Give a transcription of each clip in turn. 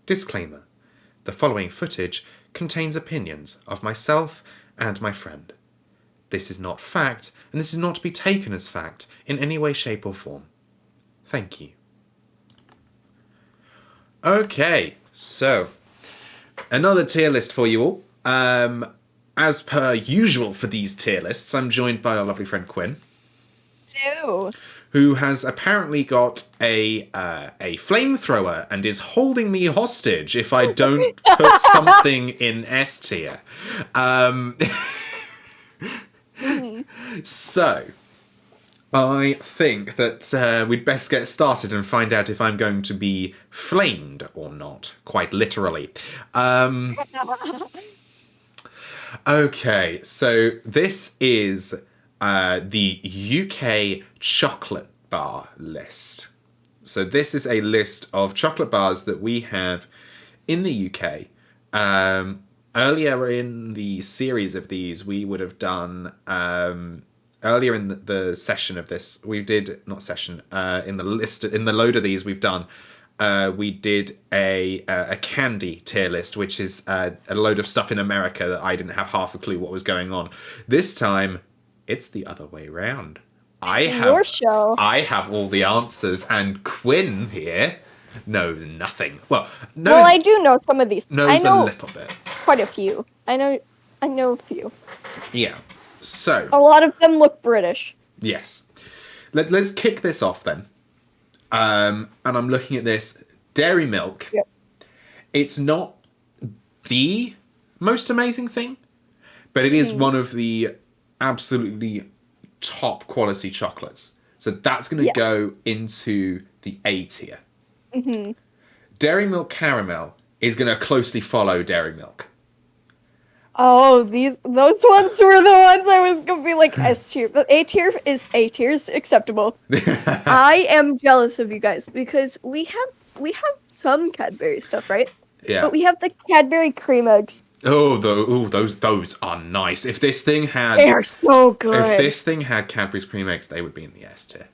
Disclaimer. The following footage contains opinions of myself and my friend. This is not fact, and this is not to be taken as fact in any way, shape, or form. Thank you. Okay, so another tier list for you all. As per usual for these tier lists, I'm joined by our lovely friend Quinn. Hello. Who has apparently got a flamethrower and is holding me hostage if I don't put something in S tier. So, I think that we'd best get started and find out if I'm going to be flamed or not, quite literally. Okay, so this is the UK chocolate bar list. So this is a list of chocolate bars that we have in the UK. Earlier in the series of these, we would have done... earlier in the session of this, we did... Not session. In the list, in the load of these we've done, we did a candy tier list, which is a load of stuff in America that I didn't have half a clue what was going on. This time... It's the other way round. I have all the answers, and Quinn here knows nothing. Well, I do know some of these. Knows a little bit. Quite a few. I know a few. Yeah. So a lot of them look British. Yes. Let's kick this off then. And I'm looking at this dairy milk. Yep. It's not the most amazing thing, but it is one of the absolutely top quality chocolates. So that's going to go into the A tier. Mm-hmm. Dairy Milk Caramel is going to closely follow Dairy Milk. Oh, those ones were the ones I was going to be like S tier. But A tier is acceptable. I am jealous of you guys because we have some Cadbury stuff, right? Yeah. But we have the Cadbury cream eggs. Those are nice. If this thing had... They are so good. If this thing had Cadbury's cream eggs, they would be in the S tier.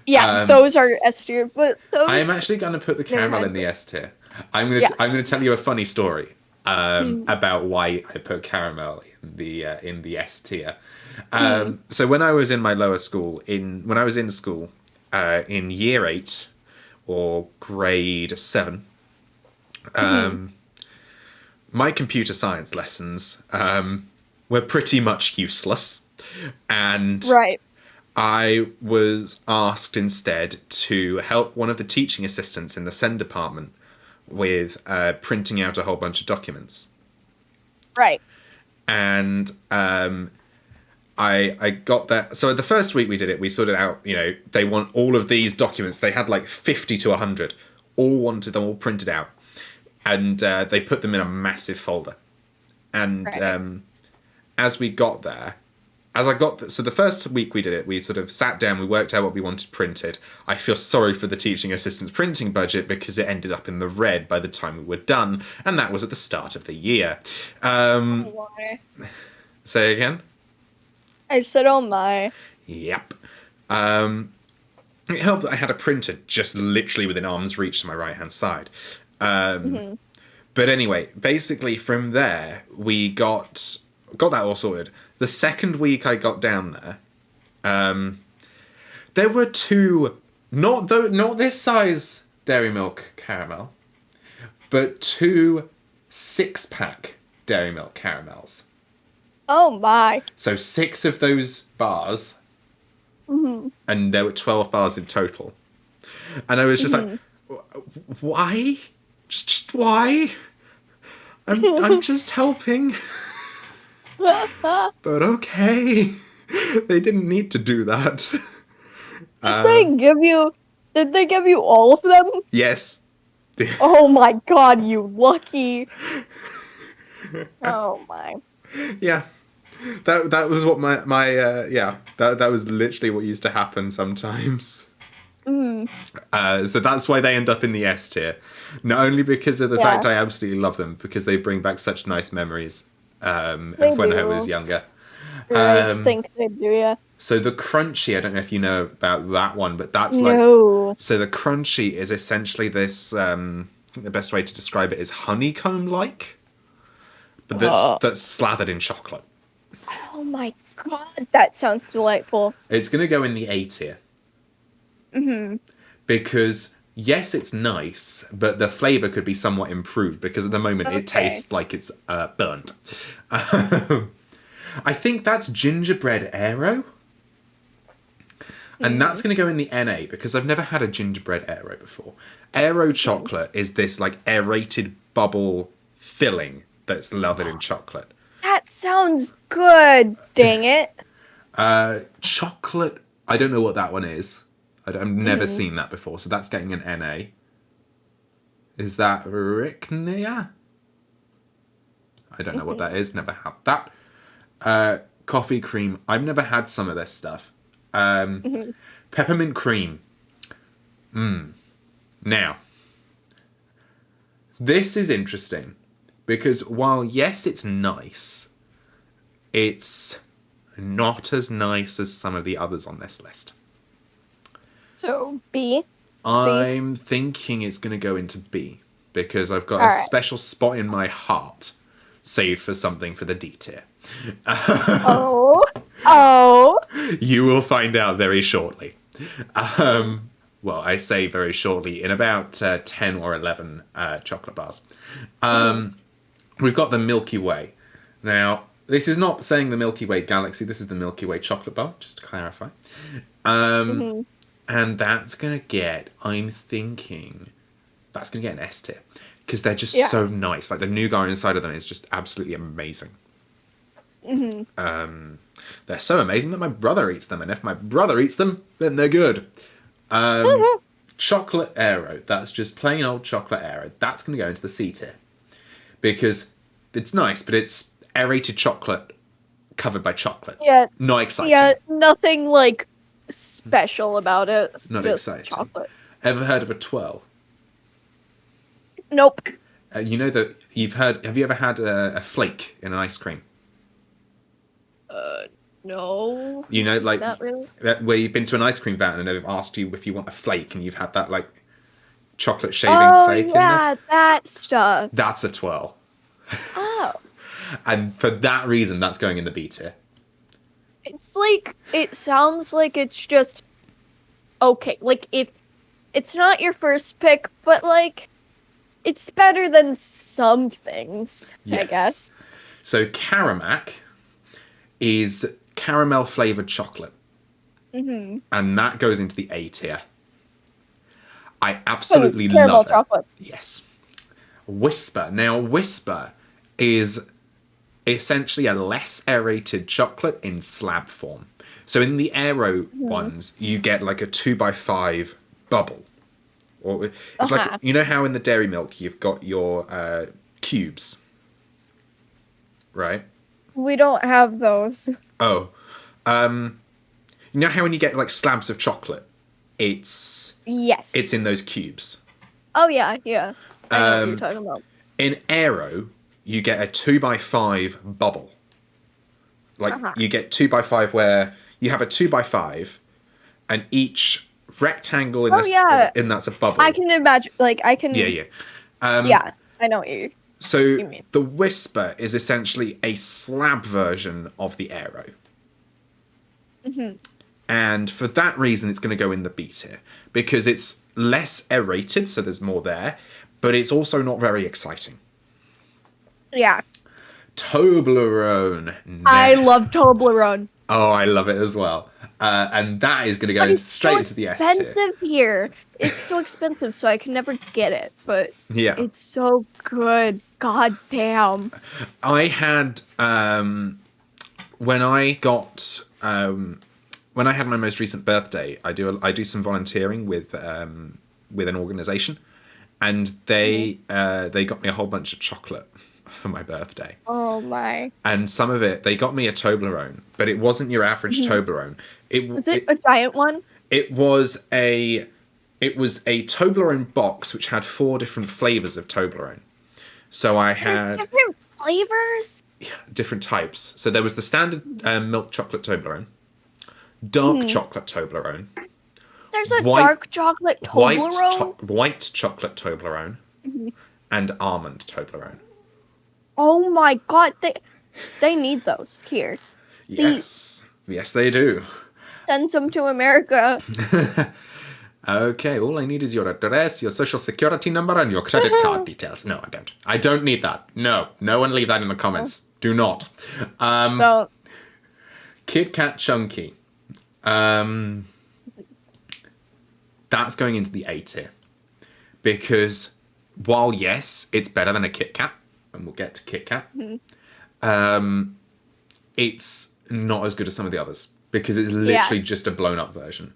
Yeah, those are S tier, but those... I am actually going to put the caramel in the S tier. I'm going to tell you a funny story about why I put caramel in the S tier. So when I was in my lower school, when I was in school, in year 8 or grade 7, my computer science lessons were pretty much useless, and I was asked instead to help one of the teaching assistants in the SEND department with printing out a whole bunch of documents. Right. And I got that. So the first week we did it, we sorted out, they want all of these documents. They had like 50 to 100, wanted them all printed out. And they put them in a massive folder. And as we got there, so the first week we did it, we sort of sat down, we worked out what we wanted printed. I feel sorry for the teaching assistant's printing budget because it ended up in the red by the time we were done, and that was at the start of the year. Why? Say again? I said, oh my. Yep. It helped that I had a printer just literally within arm's reach to my right-hand side. But anyway, basically from there, we got that all sorted. The second week I got down there, there were two, not this size Dairy Milk Caramel, but two 6-pack Dairy Milk Caramels. Oh my. So 6 of those bars, and there were 12 bars in total. And I was just like, why? Just why? I'm just helping. But okay. They didn't need to do that. Did they give you all of them? Yes. Oh my god, you lucky. Oh my. Yeah. That was what that was literally what used to happen sometimes. So that's why they end up in the S tier. Not only because of the fact I absolutely love them, because they bring back such nice memories of when I was younger. I think they do, yeah. So the Crunchy, I don't know if you know about that one, but that's no. So the Crunchy is essentially this think the best way to describe it is honeycomb-like, but Oh. that's slathered in chocolate. Oh my god, that sounds delightful. It's going to go in the A tier. Mm-hmm. Because, yes, it's nice, but the flavour could be somewhat improved, because at the moment it tastes like it's burnt. I think that's gingerbread Aero. And that's going to go in the NA, because I've never had a gingerbread Aero before. Aero chocolate is this, like, aerated bubble filling that's lathered in chocolate. That sounds good, dang it. Chocolate, I don't know what that one is. I've never seen that before, so that's getting an NA. Is that Ricknia? I don't know what that is, never had that. Coffee cream, I've never had some of this stuff. Peppermint cream. Now, this is interesting, because while, yes, it's nice, it's not as nice as some of the others on this list. So, B? C? I'm thinking it's going to go into B, because I've got a special spot in my heart saved for something for the D tier. Oh. You will find out very shortly. Well, I say very shortly, in about 10 or 11 chocolate bars. We've got the Milky Way. Now, this is not saying the Milky Way galaxy, this is the Milky Way chocolate bar, just to clarify. And that's going to get, I'm thinking, that's going to get an S tier. Because they're just so nice. Like, the nougat inside of them is just absolutely amazing. They're so amazing that my brother eats them. And if my brother eats them, then they're good. Chocolate Aero. That's just plain old chocolate Aero. That's going to go into the C tier. Because it's nice, but it's aerated chocolate covered by chocolate. Yeah. Not exciting. Yeah, nothing, like, special about it. Not just exciting. Chocolate. Ever heard of a twirl? Nope. You know that have you ever had a flake in an ice cream? No. You know, like, Not really. where you've been to an ice cream van and they've asked you if you want a flake, and you've had that, like, chocolate shaving flake in there? Yeah, that stuff. That's a twirl. Oh. And for that reason, that's going in the B tier. It's like, it sounds like it's just okay. Like, if it's not your first pick, but, like, it's better than some things, I guess. So, Caramac is caramel flavoured chocolate. And that goes into the A tier. I absolutely love it. Chocolate. Yes. Whisper. Now, Whisper is essentially a less aerated chocolate in slab form. So in the Aero ones, you get like a 2x5 bubble. Or it's like, you know how in the dairy milk you've got your cubes, right? We don't have those. Oh. You know how when you get like slabs of chocolate, it's in those cubes. Oh yeah. I know what you're talking about. In Aero, you get a 2x5 bubble. Like, you get 2x5 where you have a 2x5, and each rectangle in that's a bubble. I can imagine, like, I can... Yeah. yeah, I know what you mean. The Whisper is essentially a slab version of the Aero. And for that reason, it's going to go in the B tier. Because it's less aerated, so there's more there, but it's also not very exciting. Yeah. Toblerone. I love Toblerone. Oh, I love it as well. And that is going to go straight into the S tier. It's expensive here. It's so expensive, so I can never get it. But it's so good. God damn. I had when I had my most recent birthday, I do some volunteering with an organization, and they got me a whole bunch of chocolate for my birthday. Oh my. And some of it, they got me a Toblerone, but it wasn't your average Toblerone. Was it a giant one? It was a Toblerone box which had 4 different flavors of Toblerone. So I had... There's different flavors? Yeah, different types. So there was the standard milk chocolate Toblerone, dark chocolate Toblerone. There's a dark chocolate Toblerone? White chocolate Toblerone. and almond Toblerone. Oh my god, they need those here. Yes. Yes, they do. Send some to America. Okay, all I need is your address, your social security number, and your credit card details. No, I don't. I don't need that. No one leave that in the comments. Do not. Don't. Kit Kat Chunky. That's going into the A tier. Because while, yes, it's better than a Kit Kat, and we'll get to Kit Kat, it's not as good as some of the others. Because it's literally just a blown up version.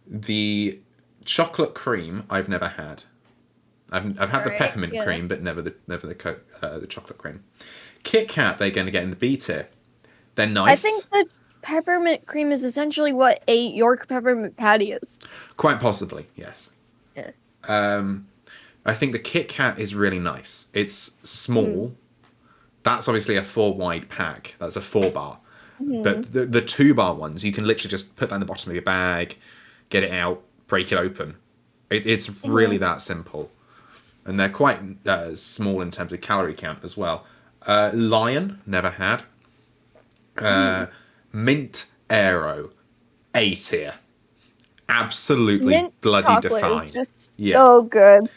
The chocolate cream I've never had. I've had the peppermint cream, but never the chocolate cream. Kit Kat, they're going to get in the B tier. They're nice. I think the peppermint cream is essentially what a York peppermint patty is. Quite possibly, yes. Yeah. I think the Kit Kat is really nice. It's small. That's obviously a 4-wide pack. That's a 4-bar. But the 2-bar ones, you can literally just put that in the bottom of your bag, get it out, break it open. It's really that simple. And they're quite small in terms of calorie count as well. Lion, never had. Mint Aero, A tier. Absolutely Mint bloody define. Just so good.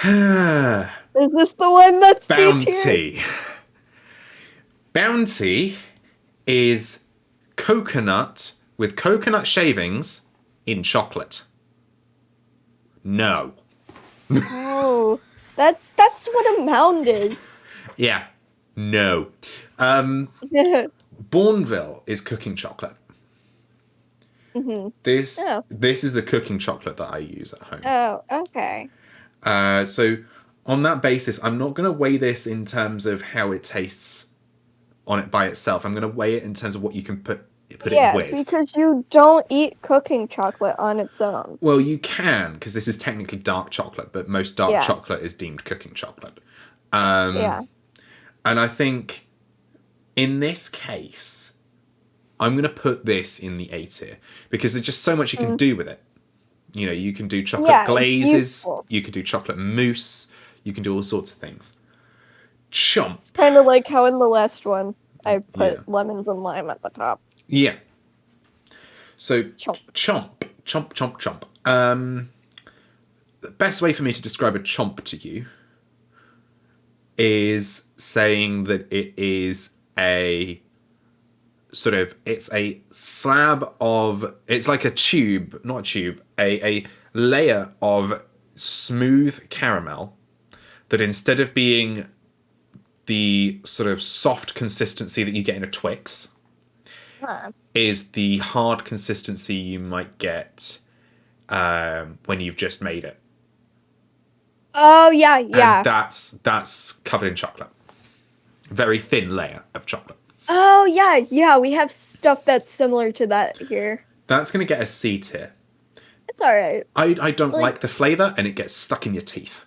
Is this the one that's Bounty? Bounty is coconut with coconut shavings in chocolate. No. Oh, that's what a mound is. Yeah. No. Bourneville is cooking chocolate. This is the cooking chocolate that I use at home. Oh, okay. So on that basis, I'm not going to weigh this in terms of how it tastes on it by itself. I'm going to weigh it in terms of what you can put it with. Yeah, because you don't eat cooking chocolate on its own. Well, you can, because this is technically dark chocolate, but most dark chocolate is deemed cooking chocolate. And I think in this case, I'm going to put this in the A tier because there's just so much you can do with it. You know, you can do chocolate glazes, you can do chocolate mousse, you can do all sorts of things. Chomp. It's kind of like how in the last one I put lemons and lime at the top. Yeah. So chomp. The best way for me to describe a chomp to you is saying that it is a sort of, it's a slab of, it's like a tube, not a tube, a layer of smooth caramel that instead of being the sort of soft consistency that you get in a Twix, is the hard consistency you might get when you've just made it. Oh, yeah. And that's covered in chocolate. Very thin layer of chocolate. Oh, yeah, we have stuff that's similar to that here. That's going to get a C tier. It's alright. I don't like the flavour, and it gets stuck in your teeth.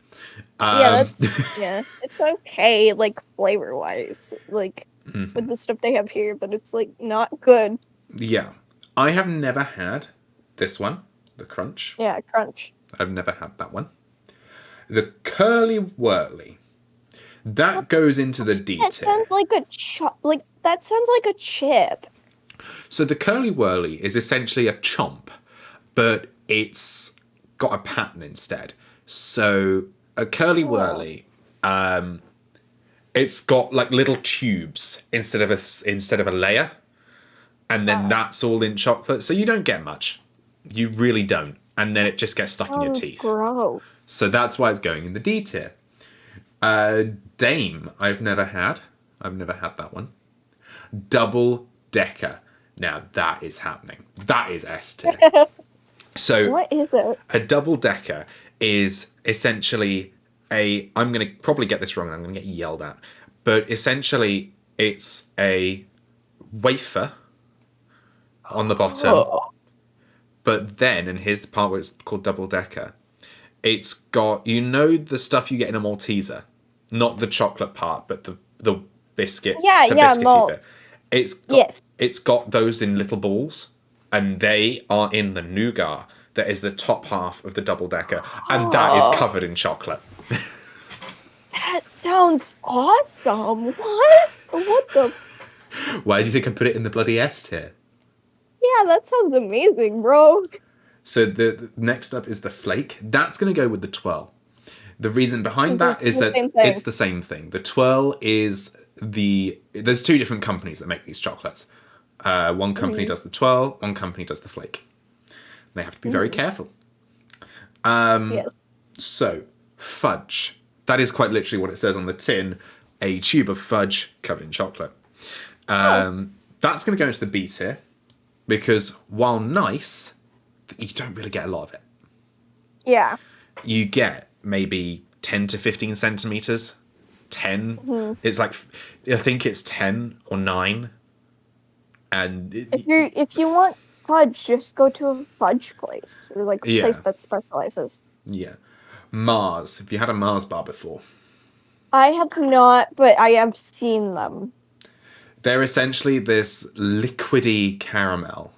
It's okay, like, flavor-wise, like, with the stuff they have here, but it's, like, not good. Yeah. I have never had this one, the Crunch. Yeah, Crunch. I've never had that one. The Curly Whirly. That goes into the D tier. That sounds like that sounds like a chip. So the Curly Whirly is essentially a chomp, but it's got a pattern instead. So a Curly Whirly, it's got like little tubes instead of a layer, and then that's all in chocolate. So you don't get much. You really don't, and then it just gets stuck in your teeth. Gross. So that's why it's going in the D tier. Dame, I've never had. I've never had that one. Double Decker. Now that is happening. That is S tier. So what is it? A double decker is essentially I'm going to probably get this wrong and I'm going to get yelled at. But essentially it's a wafer on the bottom. But then, and here's the part where it's called double decker, it's got, you know, the stuff you get in a Malteser, not the chocolate part, but the biscuit, the biscuity bit. It's got those in little balls, and they are in the nougat that is the top half of the double decker, and that is covered in chocolate. sounds awesome. What? What the? Why do you think I put it in the bloody S tier? Yeah, that sounds amazing, bro. So the next up is the flake. That's going to go with the twirl. The reason behind that is that it's the same thing. The twirl is there's two different companies that make these chocolates. One company does the twirl, one company does the flake. They have to be very careful. Yes. So, fudge. That is quite literally what it says on the tin. A tube of fudge covered in chocolate. That's going to go into the B tier. Because while nice, you don't really get a lot of it. Yeah. You get maybe 10 to 15 centimeters. 10. It's like, I think it's 10 or 9. And if you want fudge, just go to a fudge place or like a place that specializes. Yeah. Mars. Have you had a Mars bar before? I have not, but I have seen them. They're essentially this liquidy caramel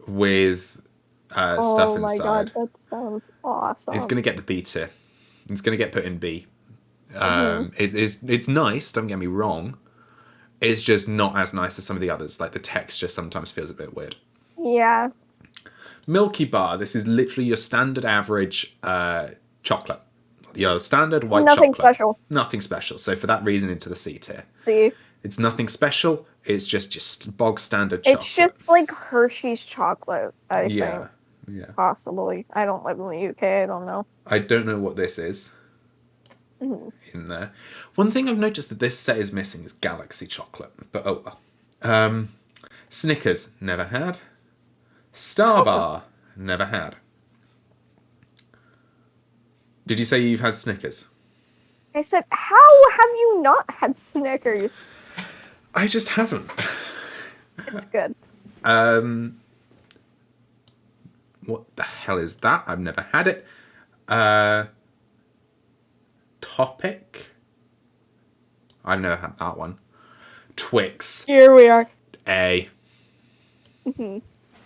with stuff inside. Oh my god, that sounds awesome. It's going to get the B tier. It's going to get put in B. It's nice, don't get me wrong. It's just not as nice as some of the others. Like, the texture sometimes feels a bit weird. Yeah. Milky Bar. This is literally your standard average chocolate. Your standard white Nothing chocolate. Special. Nothing special. So for that reason, into the C tier. See? It's nothing special. It's just bog standard chocolate. It's just like Hershey's chocolate, I think. Yeah. Possibly. I don't live in the UK. I don't know. I don't know what this is in there. One thing I've noticed that this set is missing is Galaxy chocolate. But oh well. Snickers, never had. Star Bar, never had. Did you say you've had Snickers? I said, how have you not had Snickers? I just haven't. It's good. What the hell is that? I've never had it. Topic? I've never had that one. Twix. Here we are. A.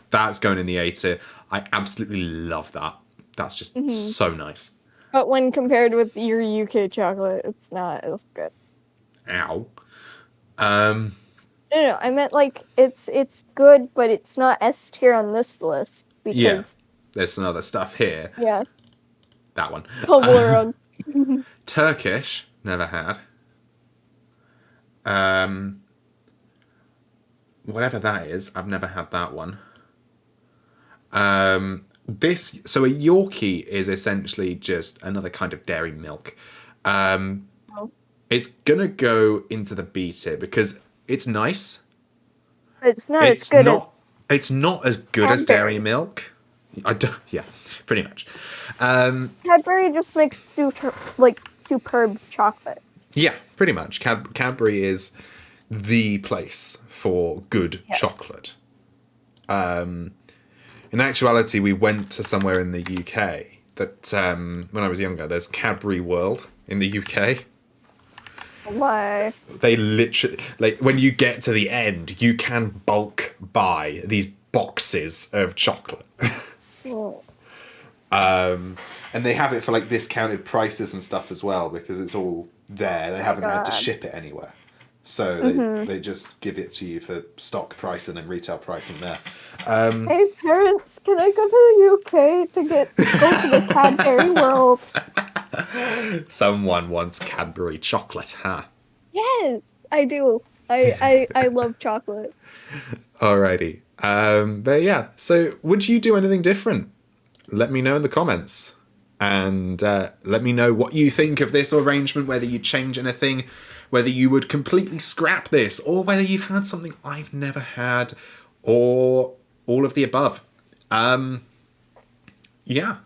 That's going in the A tier. I absolutely love that. That's just so nice. But when compared with your UK chocolate, it's not as good. Ow. No, I meant like it's good, but it's not S tier on this list because there's some other stuff here. Yeah. That one. Toblerone. Turkish, never had. Whatever that is, I've never had that one. So a Yorkie is essentially just another kind of dairy milk. It's gonna go into the B tier because it's nice. It's not as good as It's not as good as dairy milk. Yeah, pretty much. Cadbury just makes superb chocolate. Yeah, pretty much. Cadbury is the place for good chocolate. In actuality, we went to somewhere in the UK that, when I was younger, there's Cadbury World in the UK. Why? They literally, like, when you get to the end, you can bulk buy these boxes of chocolate. And they have it for, like, discounted prices and stuff as well, because it's all there. They haven't had to ship it anywhere. So they just give it to you for stock pricing and retail pricing there. Hey parents, can I go to the UK to go to the Cadbury World? Someone wants Cadbury chocolate, huh? Yes, I do. I love chocolate. Alrighty. But yeah, so would you do anything different? Let me know in the comments. And let me know what you think of this arrangement, whether you change anything, whether you would completely scrap this, or whether you've had something I've never had, or all of the above. Yeah.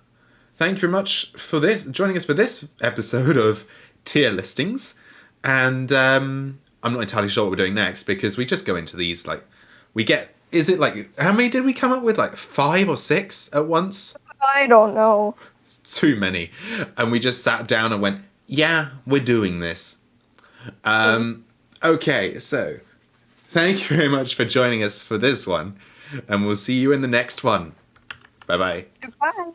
Thank you very much for joining us for this episode of Tier Listings. And I'm not entirely sure what we're doing next, because we just go into these, like, is it like, how many did we come up with? Like 5 or 6 at once? I don't know. It's too many. And we just sat down and went, yeah, we're doing this. Okay, so thank you very much for joining us for this one, and we'll see you in the next one. Bye-bye. Goodbye.